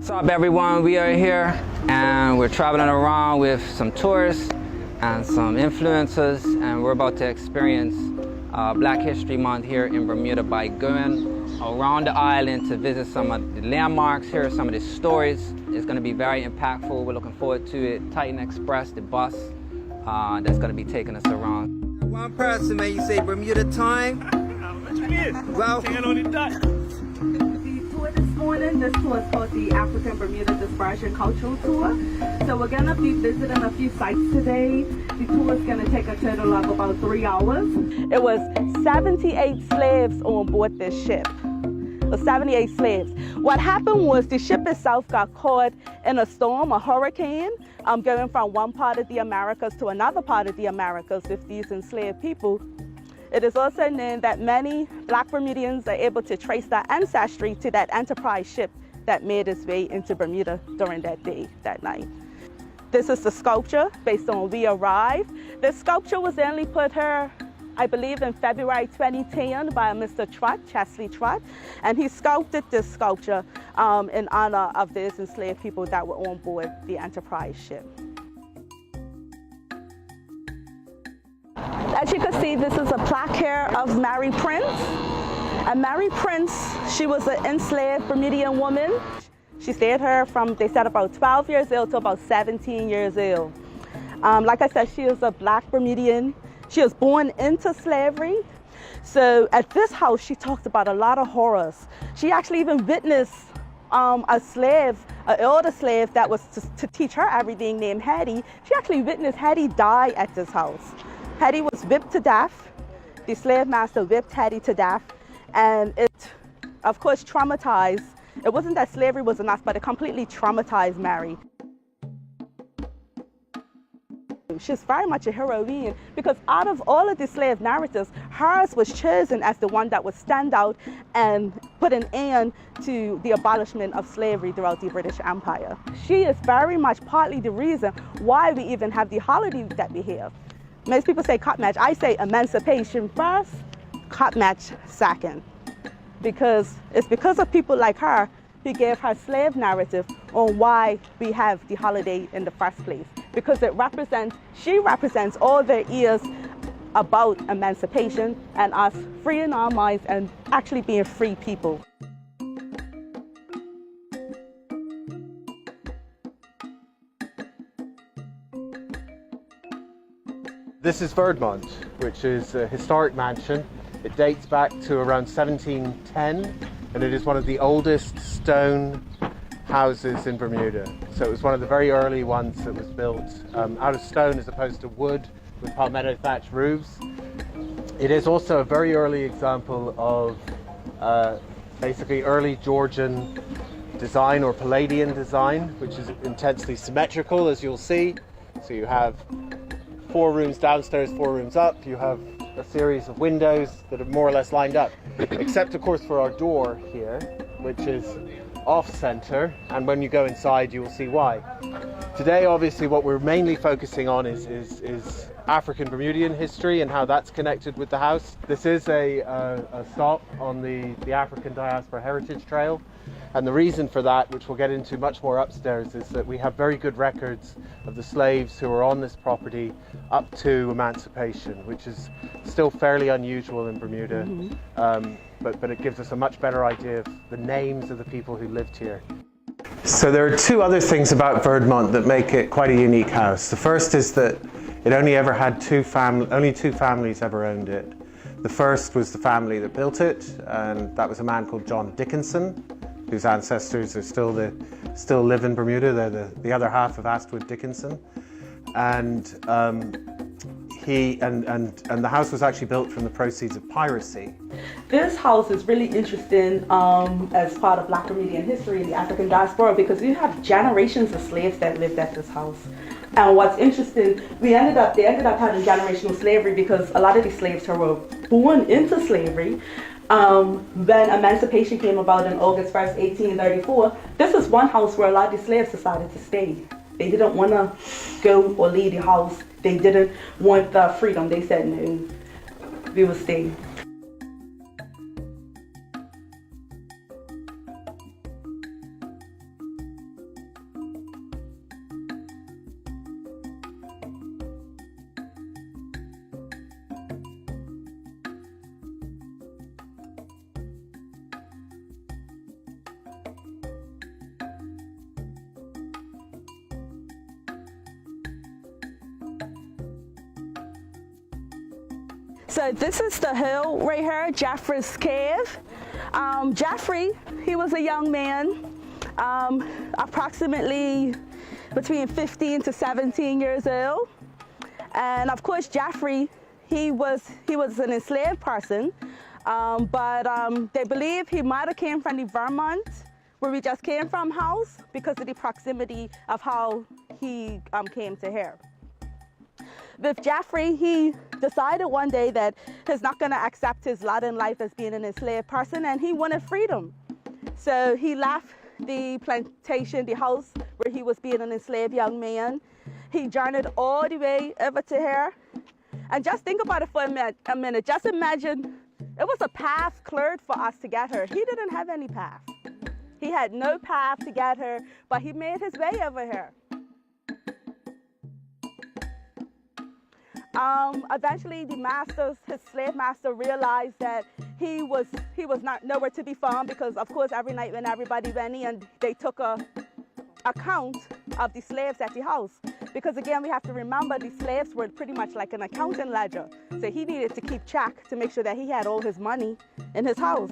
What's up, everyone? We are here and we're traveling around with some tourists and some influencers, and we're about to experience Black History Month here in Bermuda by going around the island to visit some of the landmarks, hear some of the stories. It's going to be very impactful. We're looking forward to it. Titan Express, the bus that's going to be taking us around. One person, man, you say Bermuda time? What you mean? Well, 10 on the dot. This morning, this tour is called the African Bermuda Dispersion Cultural Tour. So we're going to be visiting a few sites today. The tour is going to take a total of about 3 hours. It was 78 slaves on board this ship. It was 78 slaves. What happened was the ship itself got caught in a storm, a hurricane, going from one part of the Americas to another part of the Americas with these enslaved people. It is also known that many Black Bermudians are able to trace their ancestry to that Enterprise ship that made its way into Bermuda during that day, that night. This is the sculpture based on We Arrive. The sculpture was only put here, I believe, in February 2010 by Mr. Trott, Chesley Trott, and he sculpted this sculpture in honor of those enslaved people that were on board the Enterprise ship. As you can see, this is a plaque here of Mary Prince. And Mary Prince, she was an enslaved Bermudian woman. She stayed here from, they said, about 12 years old to about 17 years old. Like I said, she is a Black Bermudian. She was born into slavery. So at this house, she talked about a lot of horrors. She actually even witnessed a slave, an elder slave that was to teach her everything named Hattie. She actually witnessed Hattie die at this house. Hattie was whipped to death. The slave master whipped Hattie to death, and it, of course, traumatized. It wasn't that slavery was enough, but it completely traumatized Mary. She's very much a heroine because out of all of the slave narratives, hers was chosen as the one that would stand out and put an end to the abolishment of slavery throughout the British Empire. She is very much partly the reason why we even have the holiday that we have. Most people say cotton match. I say emancipation first, cotton match second. Because it's because of people like her who gave her slave narrative on why we have the holiday in the first place. Because she represents all their ears about emancipation and us freeing our minds and actually being free people. This is Verdmont, which is a historic mansion. It dates back to around 1710, and it is one of the oldest stone houses in Bermuda. So it was one of the very early ones that was built out of stone as opposed to wood with palmetto thatch roofs. It is also a very early example of basically early Georgian design or Palladian design, which is intensely symmetrical, as you'll see. So you have 4 rooms downstairs, 4 rooms up. You have a series of windows that are more or less lined up, except of course for our door here, which is off-center, and when you go inside you will see why. Today, obviously, what we're mainly focusing on is African Bermudian history and how that's connected with the house. This is a stop on the African Diaspora Heritage Trail, and the reason for that, which we'll get into much more upstairs, is that we have very good records of the slaves who were on this property up to emancipation, which is still fairly unusual in Bermuda, but it gives us a much better idea of the names of the people who lived here. So there are 2 other things about Verdmont that make it quite a unique house. The first is that it only ever had only 2 families ever owned it. The first was the family that built it, and that was a man called John Dickinson, whose ancestors are still live in Bermuda. They're the other half of Astwood Dickinson, and the house was actually built from the proceeds of piracy. This house is really interesting as part of Black Bermudian history in the African diaspora because you have generations of slaves that lived at this house. And what's interesting, they ended up having generational slavery because a lot of these slaves were born into slavery. When emancipation came about on August 1st, 1834, this is one house where a lot of the slaves decided to stay. They didn't want to go or leave the house. They didn't want the freedom. They said, no, we will stay. So this is the hill right here, Jaffrey's Cave. Jaffrey, he was a young man, approximately between 15 to 17 years old. And of course, Jaffrey, he was an enslaved person, but they believe he might have came from the Vermont, where we just came from house, because of the proximity of how he came to here. With Jaffrey, he decided one day that he's not going to accept his lot in life as being an enslaved person, and he wanted freedom. So he left the plantation, the house where he was being an enslaved young man. He journeyed all the way over to here. And just think about it for a minute. Just imagine, it was a path cleared for us to get her. He didn't have any path. He had no path to get her, but he made his way over here. Eventually, his slave master realized that he was not nowhere to be found, because of course every night when everybody went in, they took a count of the slaves at the house. Because again, we have to remember the slaves were pretty much like an accounting ledger. So he needed to keep track to make sure that he had all his money in his house.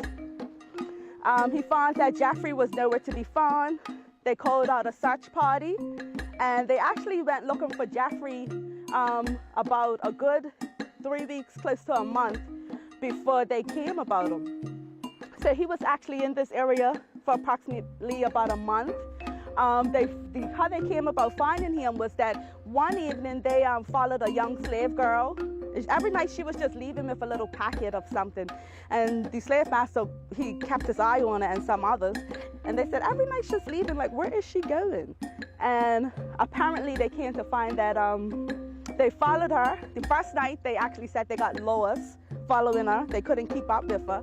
He found that Jaffrey was nowhere to be found. They called out a search party, and they actually went looking for Jaffrey about a good 3 weeks, close to a month, before they came about him. So he was actually in this area for approximately about a month. How they came about finding him was that one evening they followed a young slave girl. Every night she was just leaving with a little packet of something, and the slave master, he kept his eye on her and some others, and they said every night she's leaving, like, where is she going? And apparently they came to find that they followed her. The first night they actually said they got lost following her. They couldn't keep up with her.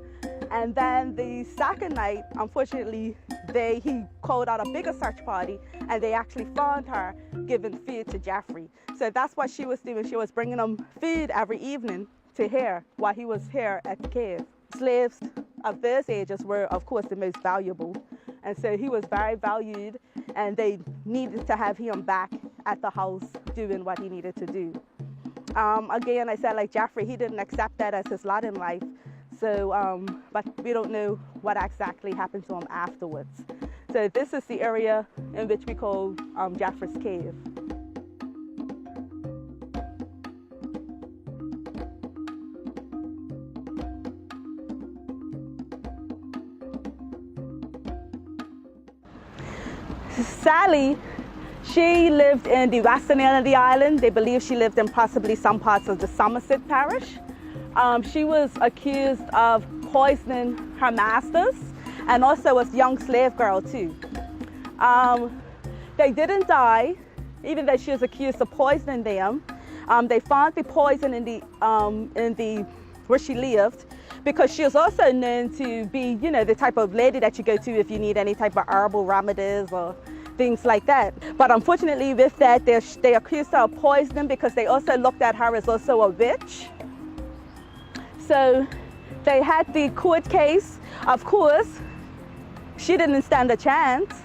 And then the second night, unfortunately, he called out a bigger search party, and they actually found her giving food to Jaffrey. So that's what she was doing. She was bringing him food every evening to here while he was here at the cave. Slaves of those ages were, of course, the most valuable. And so he was very valued, and they needed to have him back at the house doing what he needed to do. Again, I said, like Jaffrey, he didn't accept that as his lot in life. So, but we don't know what exactly happened to him afterwards. So this is the area in which we call Jaffrey's Cave. Sally, she lived in the western end of the island. They believe she lived in possibly some parts of the Somerset parish. She was accused of poisoning her masters, and also a young slave girl too. They didn't die, even though she was accused of poisoning them. They found the poison in the where she lived, because she was also known to be, you know, the type of lady that you go to if you need any type of herbal remedies or things like that. But unfortunately with that, they accused her of poisoning, because they also looked at her as also a witch. So they had the court case. Of course, she didn't stand a chance.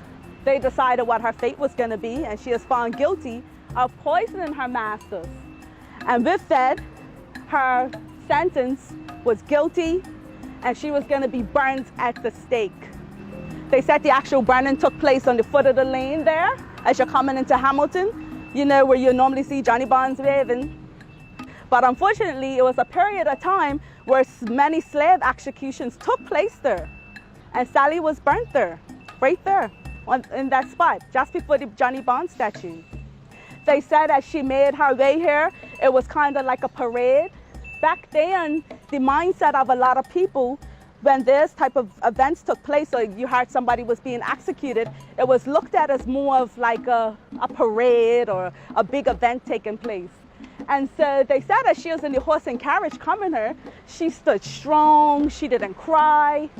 They decided what her fate was going to be, and she was found guilty of poisoning her masters. And with that, her sentence was guilty, and she was going to be burned at the stake. They said the actual burning took place on the foot of the lane there, as you're coming into Hamilton, you know, where you normally see Johnny Bonds waving. But unfortunately, it was a period of time where many slave executions took place there. And Sally was burnt there, right there, in that spot, just before the Johnny Bond statue. They said as she made her way here, it was kind of like a parade. Back then, the mindset of a lot of people, when this type of events took place, or you heard somebody was being executed, it was looked at as more of like a parade or a big event taking place. And so they said as she was in the horse and carriage coming her, she stood strong, she didn't cry,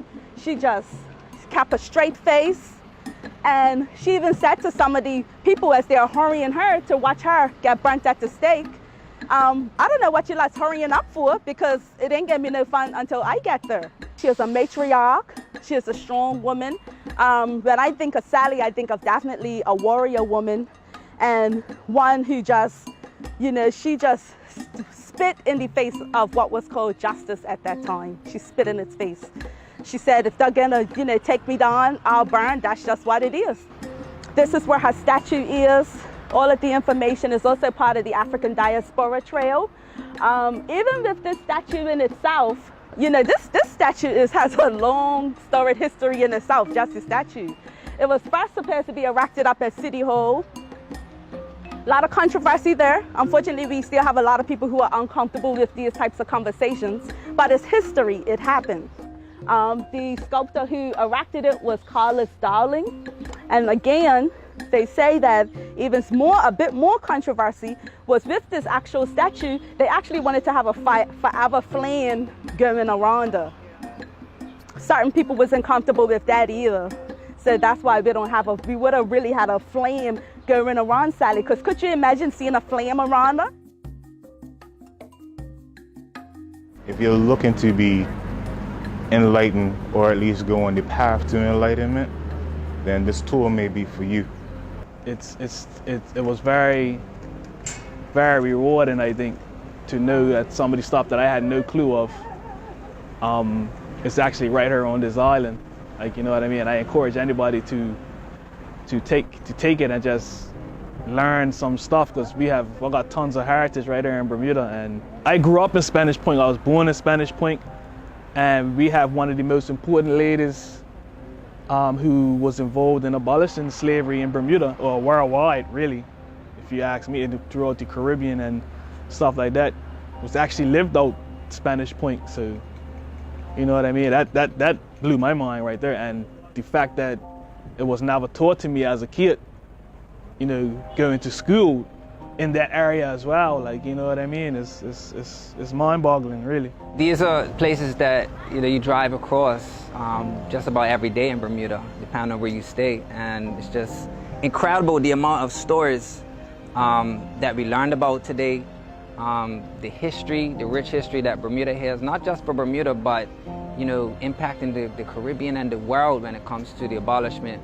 she just kept a straight face. And she even said to some of the people as they are hurrying her to watch her get burnt at the stake, I don't know what you lot's hurrying up for, because it ain't gonna be no fun until I get there. She is a matriarch, she is a strong woman. When I think of Sally, I think of definitely a warrior woman, and one who just, you know, she just spit in the face of what was called justice at that time. She spit in its face. She said, if they're gonna, take me down, I'll burn. That's just what it is. This is where her statue is. All of the information is also part of the African Diaspora Trail. Even with this statue in itself, this statue has a long storied history in itself, just the statue. It was first supposed to be erected up at City Hall. A lot of controversy there. Unfortunately, we still have a lot of people who are uncomfortable with these types of conversations, but it's history, it happened. The sculptor who erected it was Carlos Darling. And again, they say that a bit more controversy was with this actual statue. They actually wanted to have a forever flame going around her. Certain people wasn't comfortable with that either. So that's why we would have really had a flame going around Sally. Because could you imagine seeing a flame around her? If you're looking to be enlightened, or at least go on the path to enlightenment, then this tour may be for you. It was very, very rewarding, I think, to know that some of the stuff that I had no clue of, it's actually right here on this island. Like, you know what I mean? I encourage anybody to take it and just learn some stuff, because we got tons of heritage right here in Bermuda. And I grew up in Spanish Point. I was born in Spanish Point, and we have one of the most important ladies who was involved in abolishing slavery in Bermuda, or worldwide, really, if you ask me, throughout the Caribbean and stuff like that, was actually lived out Spanish Point. So, you know what I mean? That blew my mind right there. And the fact that it was never taught to me as a kid, going to school in that area as well, like, you know what I mean? It's mind-boggling, really. These are places that you drive across just about every day in Bermuda, depending on where you stay, and it's just incredible the amount of stories that we learned about today, the history, the rich history that Bermuda has, not just for Bermuda, but impacting the Caribbean and the world when it comes to the abolishment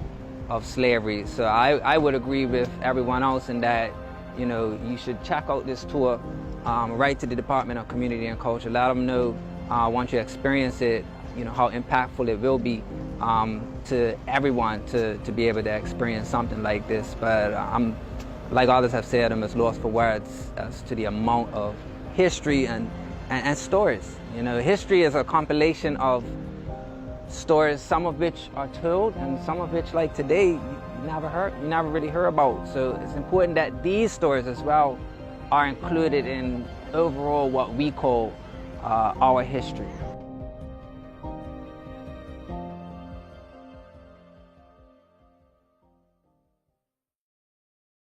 of slavery. So I would agree with everyone else in that you should check out this tour, write to the Department of Community and Culture, let them know once you experience it, how impactful it will be to everyone to be able to experience something like this. But I'm, like others have said, I'm as lost for words as to the amount of history and stories. History is a compilation of stories, some of which are told and some of which, like today, you never really heard about. So it's important that these stories as well are included in overall what we call our history.